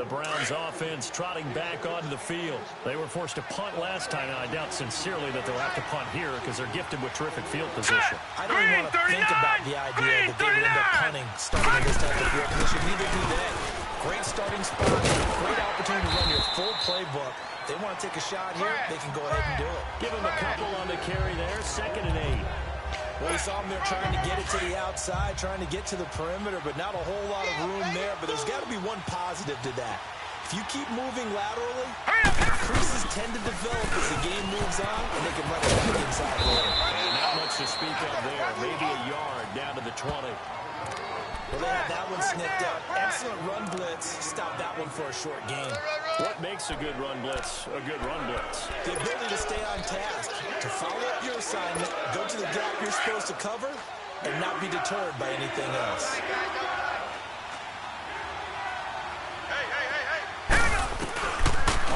The Browns offense trotting back onto the field. They were forced to punt last time, and I doubt sincerely that they'll have to punt here because they're gifted with terrific field position. I don't even want to think about the idea that they would end up punting starting in this type of field position. Neither do they. Great starting spot, great opportunity to run your full playbook. They want to take a shot here, they can go ahead and do it. Give him a couple on the carry there, 2nd and 8. Well, we saw him there trying to get it to the outside, trying to get to the perimeter, but not a whole lot of room there. But there's got to be one positive to that. If you keep moving laterally, creases tend to develop as the game moves on, and they can run it back inside later. And not much to speak of there. Maybe a yard down to the 20. Well, they had that one snipped out. Excellent run blitz. Stop that one for a short gain. What makes a good run blitz a good run blitz? The ability to stay on task, to follow up your assignment, go to the gap you're supposed to cover, and not be deterred by anything else.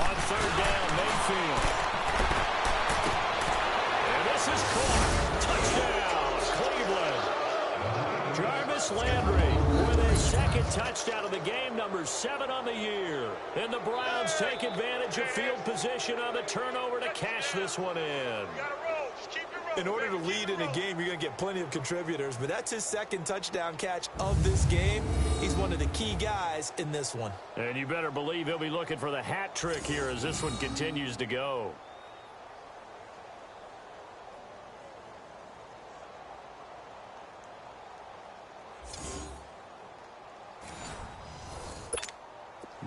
On 3rd down, Mayfield. And this is caught. Touchdown, Cleveland. Jarvis Landry with his 2nd touchdown of the game, number 7 on the year. And the Browns take advantage of field position on the turnover to cash this one in. In order to lead in a game, you're going to get plenty of contributors, but that's his 2nd touchdown catch of this game. He's one of the key guys in this one. And you better believe he'll be looking for the hat trick here as this one continues to go.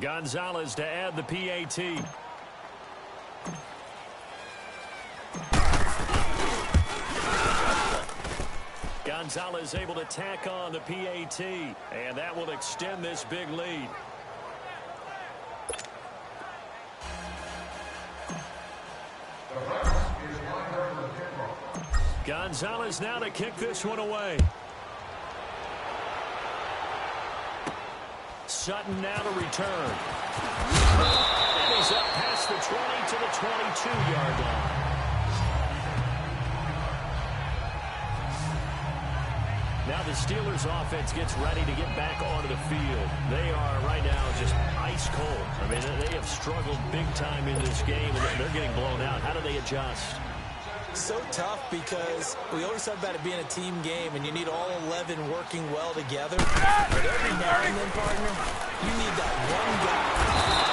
Gonzalez to add the PAT. Gonzalez able to tack on the PAT, and that will extend this big lead. Gonzalez now to kick this one away. Sutton now to return. And he's up past the 20 to the 22-yard line. Now the Steelers offense gets ready to get back onto the field. They are right now just ice cold. I mean, they have struggled big time in this game, and they're getting blown out. How do they adjust? So tough because we always talk about it being a team game, and you need all 11 working well together. But every now and then, partner, you need that one guy.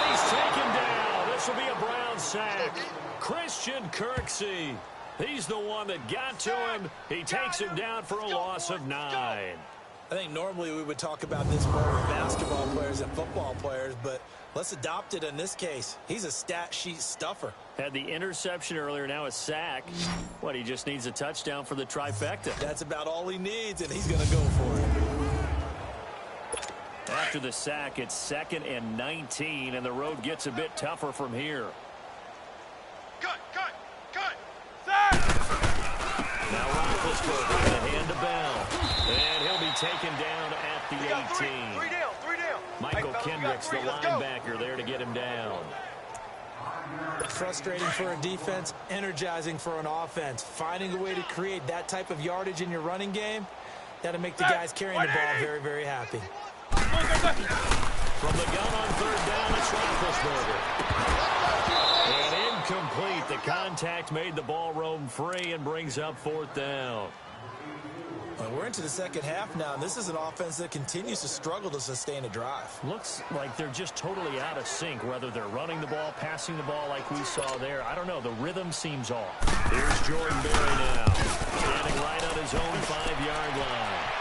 He's taken down. This will be a Brown sack. Christian Kirksey. He's the one that got to him. He takes him down for a loss of 9. I think normally we would talk about this more with basketball players and football players, but let's adopt it in this case. He's a stat sheet stuffer. Had the interception earlier, now a sack. What, he just needs a touchdown for the trifecta. That's about all he needs, and he's going to go for it. After the sack, it's 2nd and 19, and the road gets a bit tougher from here. Cut! Now Roethlisberger with a hand to Bell. And he'll be taken down at the 18. Three down. Michael Kendricks, the linebacker, there to get him down. Frustrating for a defense, energizing for an offense. Finding a way to create that type of yardage in your running game, that'll make the guys carrying the ball very, very happy. From the gun on 3rd down, it's Roethlisberger. And incomplete. The contact made the ball roam free and brings up 4th down. Well, we're into the 2nd half now, and this is an offense that continues to struggle to sustain a drive. Looks like they're just totally out of sync, whether they're running the ball, passing the ball like we saw there. I don't know. The rhythm seems off. Here's Jordan Berry now, standing right on his own 5-yard line.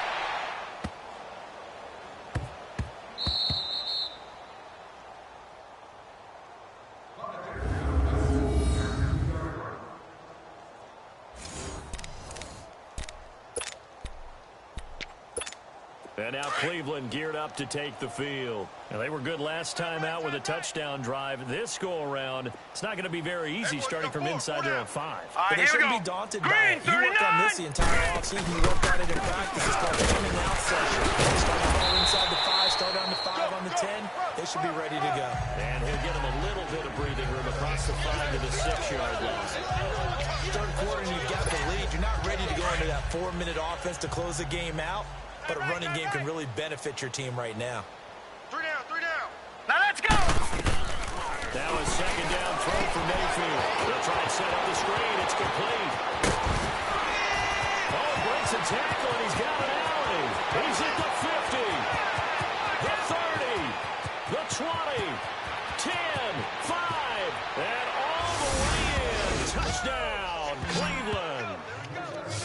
And now Cleveland geared up to take the field. And they were good last time out with a touchdown drive. This go-around, it's not going to be very easy starting from inside their own 5. But they shouldn't be daunted by it. You worked on this the entire offseason. You worked on it in practice. It's called the in and out session. Start the ball inside the 5, start on the 5, on the 10. They should be ready to go. And he'll get them a little bit of breathing room across the 5 to the 6-yard line. 3rd quarter, and you've got the lead. You're not ready to go into that 4-minute offense to close the game out. But a running game can really benefit your team right now. 3 down. Now let's go! Now a second down throw for Mayfield. They'll try and set up the screen. It's complete. Oh, breaks a tackle, and he's got an alley. He's at the 50, the 30, the 20, 10, 5, and all the way in. Touchdown, Cleveland.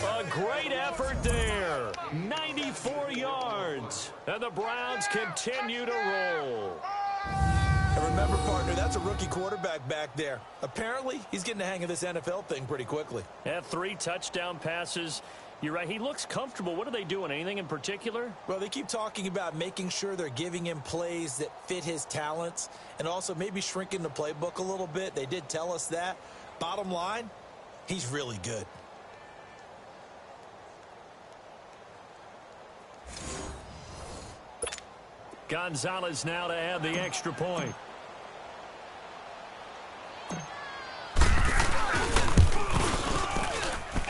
A great effort there. 94 yards. And the Browns continue to roll. And remember, partner, that's a rookie quarterback back there. Apparently, he's getting the hang of this NFL thing pretty quickly. Had 3 touchdown passes. You're right. He looks comfortable. What are they doing? Anything in particular? Well, they keep talking about making sure they're giving him plays that fit his talents and also maybe shrinking the playbook a little bit. They did tell us that. Bottom line, he's really good. Gonzalez now to add the extra point.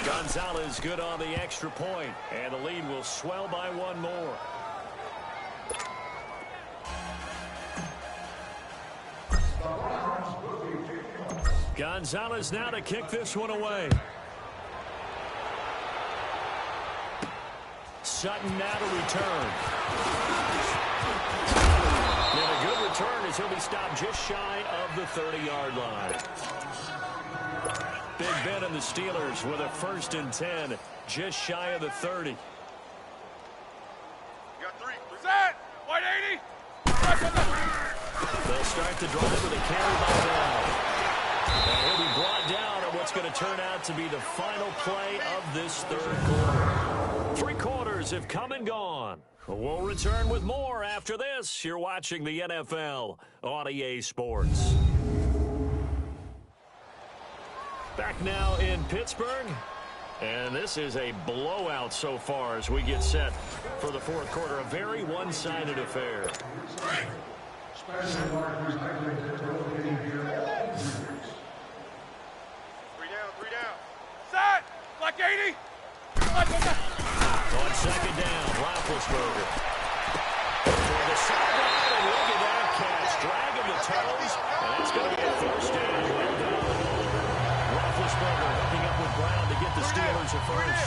Gonzalez good on the extra point, and the lead will swell by 1 more. Gonzalez now to kick this one away. Sutton now to return. And a good return as he'll be stopped just shy of the 30-yard line. Big Ben and the Steelers with a 1st and 10, just shy of the 30. You got 3. Present! White 80! They'll start the drive with a carry by Bell. And he'll be brought down on what's going to turn out to be the final play of this 3rd quarter. 3 quarters have come and gone. We'll return with more after this. You're watching the NFL on EA Sports. Back now in Pittsburgh. And this is a blowout so far as we get set for the 4th quarter. A very one-sided affair. 3 down. Set! Black 80! On 2nd down, Roethlisberger. For the sideline, and look at that catch. Dragging the toes, and it's going to be a 1st down. Roethlisberger hooking up with Brown to get the Steelers a 1st.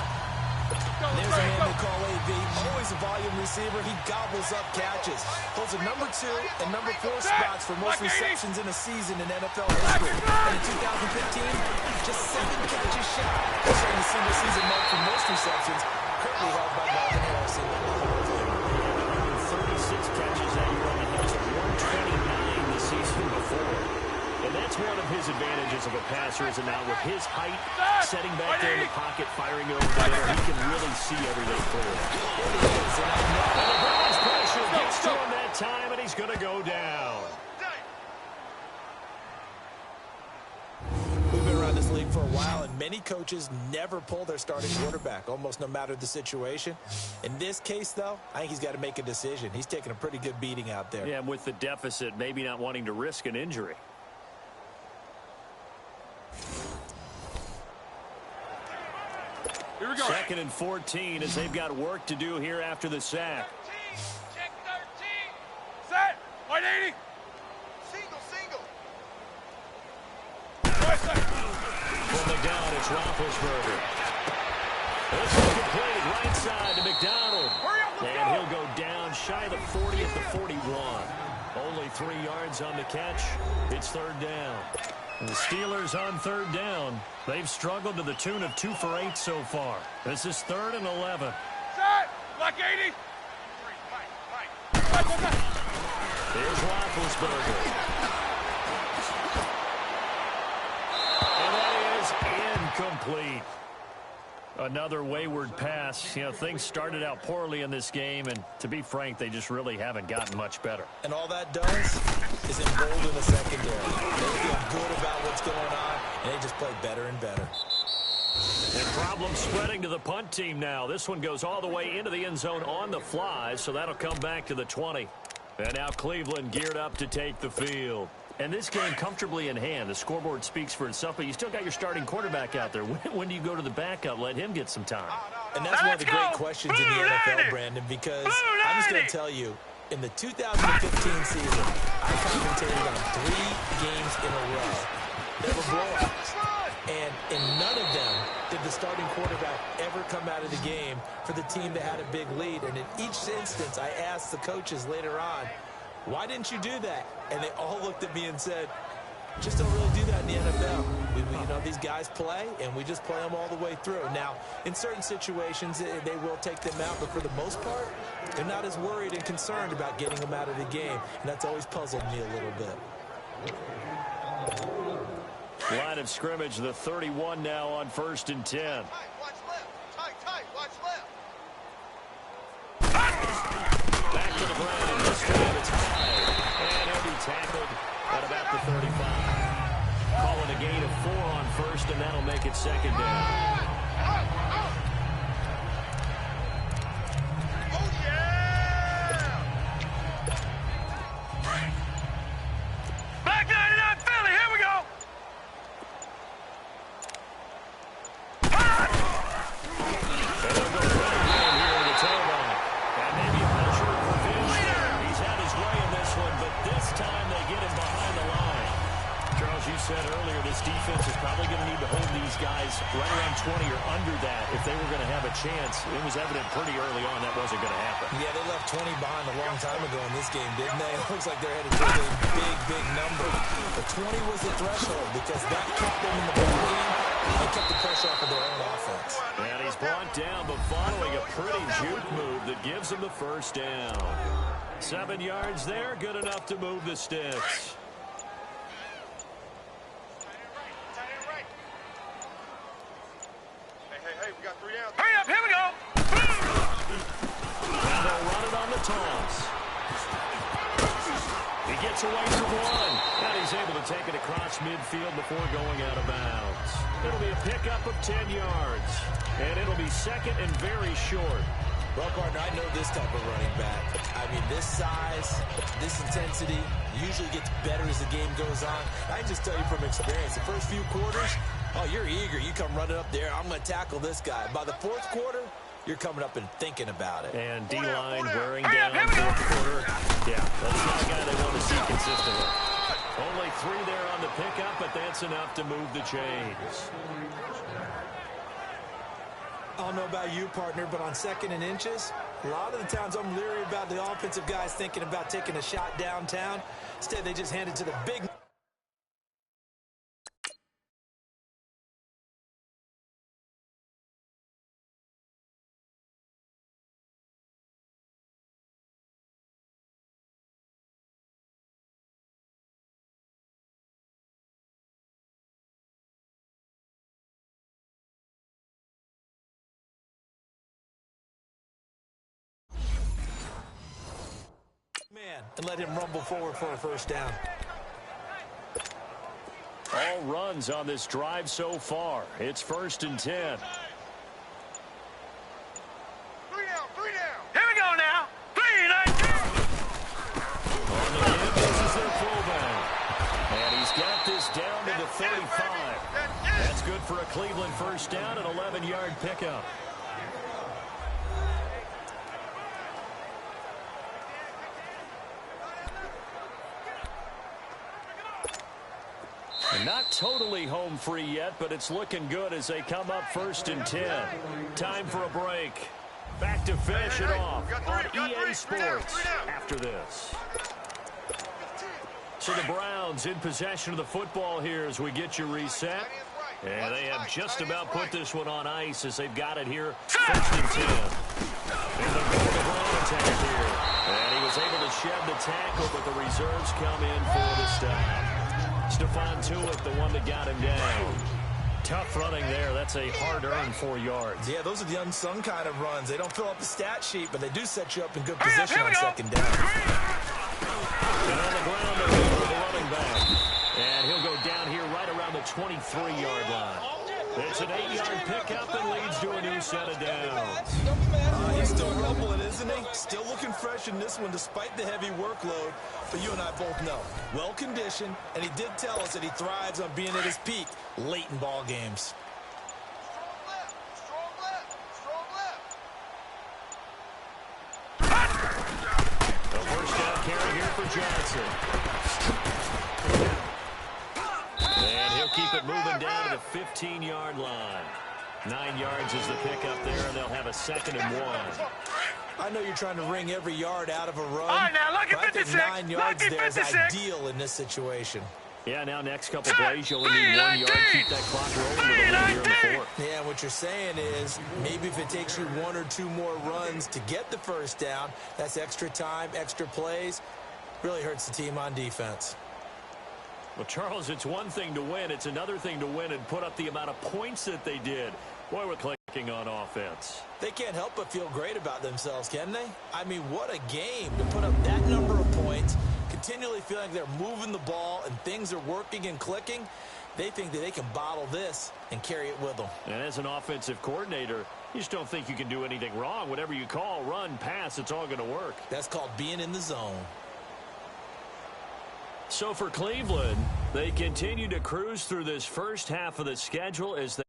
There's a man they call AB. Always a volume receiver. He gobbles up catches. Holds a number 2 and number 4 spots for most receptions in a season in NFL history. And in 2015, just 7 catches shy, showing the single-season mark for most receptions, currently held by Marvin Harrison. 36 catches that year on the Hawks, 129 the season before. And that's one of his advantages of a passer, is now with his height, setting back there in the pocket, firing it over there, he can really see everything clearly. And the Browns pressure gets to him that time, and he's going to go down. We've been around this league for a while, and many coaches never pull their starting quarterback, almost no matter the situation. In this case, though, I think he's got to make a decision. He's taking a pretty good beating out there. Yeah, and with the deficit, maybe not wanting to risk an injury. Here we go. 2nd and 14 as they've got work to do here after the sack. 13. Check 13. Set. White 80. Single. From McDonald, it's Roethlisberger. This is complete. Right side to McDonald. And he'll go down shy of the 40 at the 41. Only 3 yards on the catch. It's 3rd down. And the Steelers on 3rd down. They've struggled to the tune of 2 for 8 so far. This is 3rd and 11. Set. Black 80. Here's Roethlisberger. And that is incomplete. Another wayward pass. You know, things started out poorly in this game, and to be frank, they just really haven't gotten much better. And all that does is embolden the secondary. They feel good about what's going on, and they just play better and better. And problems spreading to the punt team now. This one goes all the way into the end zone on the fly, so that'll come back to the 20. And now Cleveland geared up to take the field. And this game comfortably in hand. The scoreboard speaks for itself, but you still got your starting quarterback out there. When do you go to the backup? Let him get some time. And that's one of the great questions in the NFL, Brandon, because I'm just going to tell you, In the 2015 season, I commentated on 3 games in a row. They were blowouts. And in none of them did the starting quarterback ever come out of the game for the team that had a big lead. And in each instance, I asked the coaches later on, why didn't you do that? And they all looked at me and said, just don't really do that in the NFL. You know, these guys play, and we just play them all the way through. Now, in certain situations, they will take them out, but for the most part, they're not as worried and concerned about getting them out of the game, and that's always puzzled me a little bit. Line of scrimmage, the 31 now on 1st and 10. Tight, watch left. Tight, watch left. Back to the ground, and this time it's high. And he'll be tackled at about the 35. Calling a gain of 4 on 1st, and that'll make it 2nd down. Oh, yeah! Back 99 Philly, here we go! And they'll go running down here to the tailback. And maybe a measure for Fish. He's had his way in this one, but this time they get him behind the line. Charles, you said earlier this defense is probably going to need to hold these guys right around 20 or under that if they were going to have a chance. It was evident pretty early on that wasn't going to happen. Yeah, they left 20 behind a long time ago in this game, didn't they? It looks like they're headed to a big number. But 20 was the threshold because that kept them in the ball game and kept the pressure off of their own offense. And he's brought down, but following a pretty juke move that gives him the 1st down. 7 yards there, good enough to move the sticks. Hey, we got 3 downs. Hurry up, here we go! Now they'll run it on the toss. He gets away from 1, and he's able to take it across midfield before going out of bounds. It'll be a pickup of 10 yards, and it'll be 2nd and very short. Well, partner, I know this type of running back. I mean, this size, this intensity usually gets better as the game goes on. I can just tell you from experience, the first few quarters, oh, you're eager. You come running up there, I'm going to tackle this guy. By the 4th quarter, you're coming up and thinking about it. And D-line wearing down 4th quarter. Yeah, that's not a guy they want to see consistently. Only 3 there on the pickup, but that's enough to move the chains. I don't know about you, partner, but on 2nd and inches, a lot of the times I'm leery about the offensive guys thinking about taking a shot downtown. Instead, they just hand it to the big... man, and let him rumble forward for a 1st down. All runs on this drive so far. It's 1st and 10. 3 down. Here we go now. 3, 9, 2. On the give, this is their fullback. And he's got this down to the 35. That's good for a Cleveland 1st down, an 11-yard pickup. Not totally home free yet, but it's looking good as they come up 1st and 10. Time for a break. Back to finish it off on EA Sports after this. So the Browns in possession of the football here as we get you reset. And they have just about put this one on ice as they've got it here 1st and 10. And they're going to run attack here. And he was able to shed the tackle, but the reserves come in for the stop. Stephon Tuitt, the one that got him down. Tough running there. That's a hard-earned 4 yards. Yeah, those are the unsung kind of runs. They don't fill up the stat sheet, but they do set you up in good position on 2nd down. And on the ground, they're going for the running back. And he'll go down here right around the 23-yard line. It's an 8-yard pickup and leads to a new set of downs. He's still rumbling, isn't he? Still looking fresh in this one despite the heavy workload. But you and I both know, well-conditioned, and he did tell us that he thrives on being at his peak late in ball games. Strong left. The 1st carry here for Johnson. And he'll keep it moving down to the 15-yard line. 9 yards is the pickup there, and they'll have a 2nd and 1. I know you're trying to wring every yard out of a run. All right, now, lucky but I think 56. 9 yards Lucky there is 56. ideal in this situation. Yeah, now next couple plays, you'll only need 1 yard. Keep that clock rolling with a lead here in the 4th. Yeah, what you're saying is maybe if it takes you 1 or 2 more runs to get the first down, that's extra time, extra plays. Really hurts the team on defense. Well, Charles, it's one thing to win. It's another thing to win and put up the amount of points that they did. Boy, we're clicking on offense. They can't help but feel great about themselves, can they? I mean, what a game to put up that number of points, continually feeling like they're moving the ball and things are working and clicking. They think that they can bottle this and carry it with them. And as an offensive coordinator, you just don't think you can do anything wrong. Whatever you call, run, pass, it's all going to work. That's called being in the zone. So for Cleveland, they continue to cruise through this first half of the schedule as they